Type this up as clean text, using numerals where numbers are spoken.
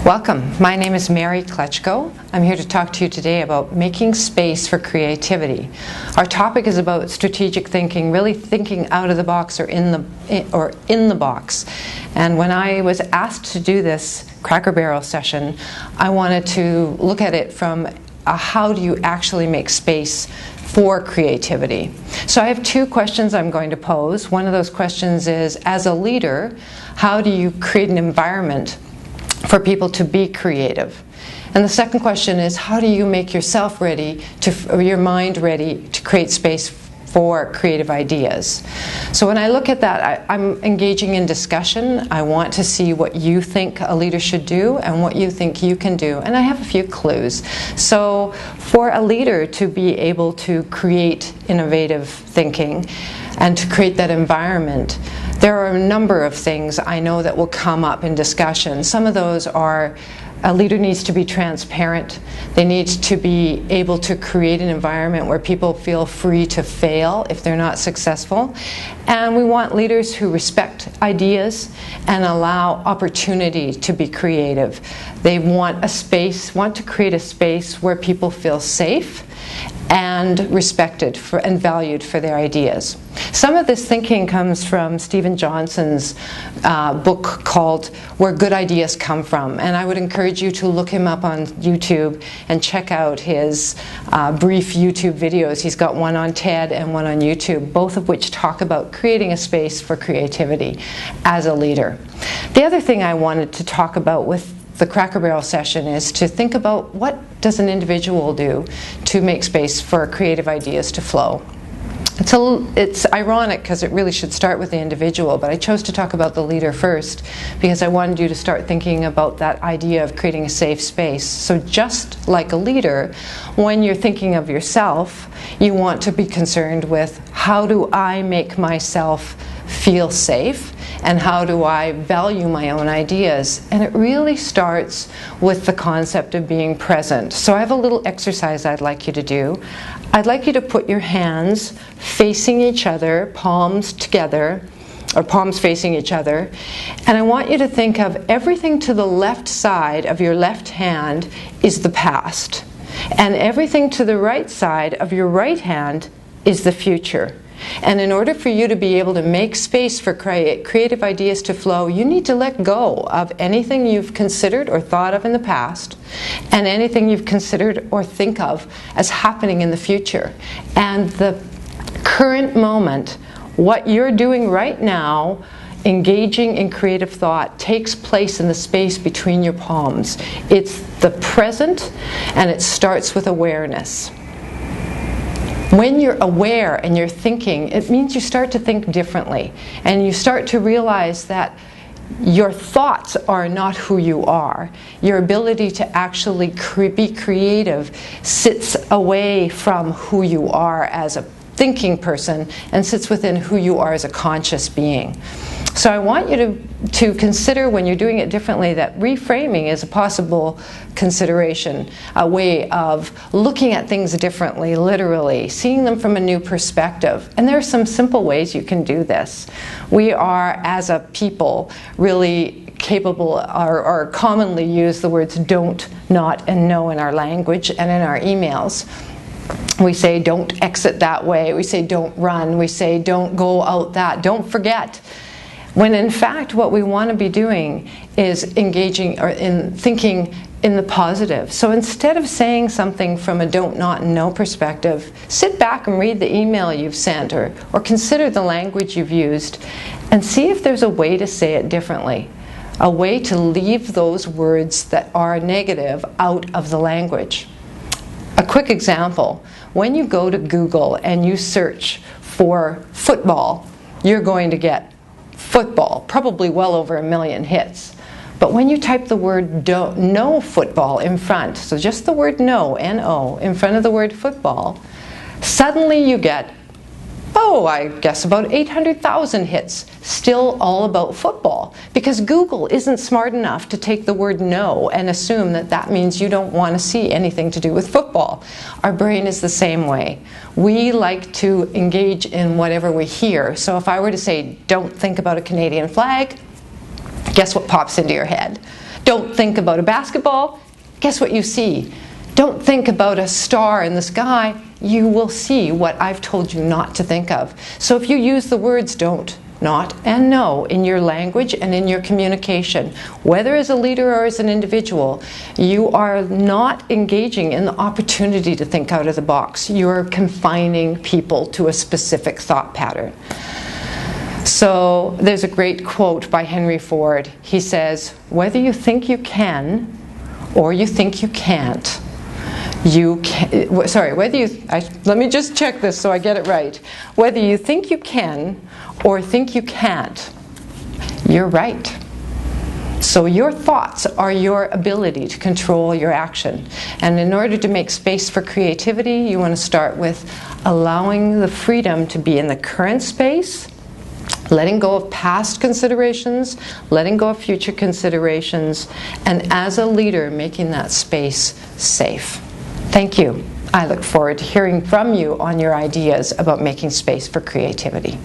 Welcome. My name is Mary Kletchko. I'm here to talk to you today about making space for creativity. Our topic is about strategic thinking, really thinking out of the box or in the box. And when I was asked to do this Cracker Barrel session, I wanted to look at it from how do you actually make space for creativity. So I have two questions I'm going to pose. One of those questions is, as a leader, how do you create an environment for people to be creative? And the second question is, how do you make yourself ready or your mind ready to create space for creative ideas? So when I look at that, I'm engaging in discussion. I want to see what you think a leader should do and what you think you can do. And I have a few clues. So for a leader to be able to create innovative thinking and to create that environment, there are a number of things I know that will come up in discussion. Some of those are, a leader needs to be transparent. They need to be able to create an environment where people feel free to fail if they're not successful. And we want leaders who respect ideas and allow opportunity to be creative. They want to create a space where people feel safe and respected and valued for their ideas. Some of this thinking comes from Stephen Johnson's book called Where Good Ideas Come From, and I would encourage you to look him up on YouTube and check out his brief YouTube videos. He's got one on TED and one on YouTube, both of which talk about creating a space for creativity as a leader. The other thing I wanted to talk about with the Cracker Barrel session is to think about, what does an individual do to make space for creative ideas to flow? It's ironic because it really should start with the individual, but I chose to talk about the leader first because I wanted you to start thinking about that idea of creating a safe space. So just like a leader, when you're thinking of yourself, you want to be concerned with, how do I make myself feel safe? And how do I value my own ideas? And it really starts with the concept of being present. So I have a little exercise I'd like you to do. I'd like you to put your hands facing each other, palms together, or palms facing each other. And I want you to think of everything to the left side of your left hand is the past. And everything to the right side of your right hand is the future. And in order for you to be able to make space for creative ideas to flow, you need to let go of anything you've considered or thought of in the past and anything you've considered or think of as happening in the future. And the current moment, what you're doing right now, engaging in creative thought, takes place in the space between your palms. It's the present, and it starts with awareness. When you're aware and you're thinking, it means you start to think differently, and you start to realize that your thoughts are not who you are. Your ability to actually be creative sits away from who you are as a thinking person and sits within who you are as a conscious being. So I want you to consider, when you're doing it differently, that reframing is a possible consideration, a way of looking at things differently, literally, seeing them from a new perspective. And there are some simple ways you can do this. We are, as a people, really capable or commonly use the words don't, not, and no in our language and in our emails. We say don't exit that way, we say don't run, we say don't go out that, don't forget. When in fact what we want to be doing is engaging or in thinking in the positive. So instead of saying something from a don't, not, and no perspective, sit back and read the email you've sent or consider the language you've used and see if there's a way to say it differently. A way to leave those words that are negative out of the language. A quick example, when you go to Google and you search for football, you're going to get football, probably well over 1 million hits. But when you type the word no football in front, so just the word no, N-O, in front of the word football, suddenly you get, I guess about 800,000 hits, still all about football. Because Google isn't smart enough to take the word no and assume that that means you don't want to see anything to do with football. Our brain is the same way. We like to engage in whatever we hear. So if I were to say, don't think about a Canadian flag, guess what pops into your head? Don't think about a basketball. Guess what you see? Don't think about a star in the sky. You will see what I've told you not to think of. So if you use the words don't, not, and no in your language and in your communication, whether as a leader or as an individual, you are not engaging in the opportunity to think out of the box. You're confining people to a specific thought pattern. So there's a great quote by Henry Ford. He says, whether you think you can or you think you can't, let me just check this so I get it right. Whether you think you can or think you can't, you're right. So your thoughts are your ability to control your action. And in order to make space for creativity, you want to start with allowing the freedom to be in the current space, letting go of past considerations, letting go of future considerations, and as a leader, making that space safe. Thank you. I look forward to hearing from you on your ideas about making space for creativity.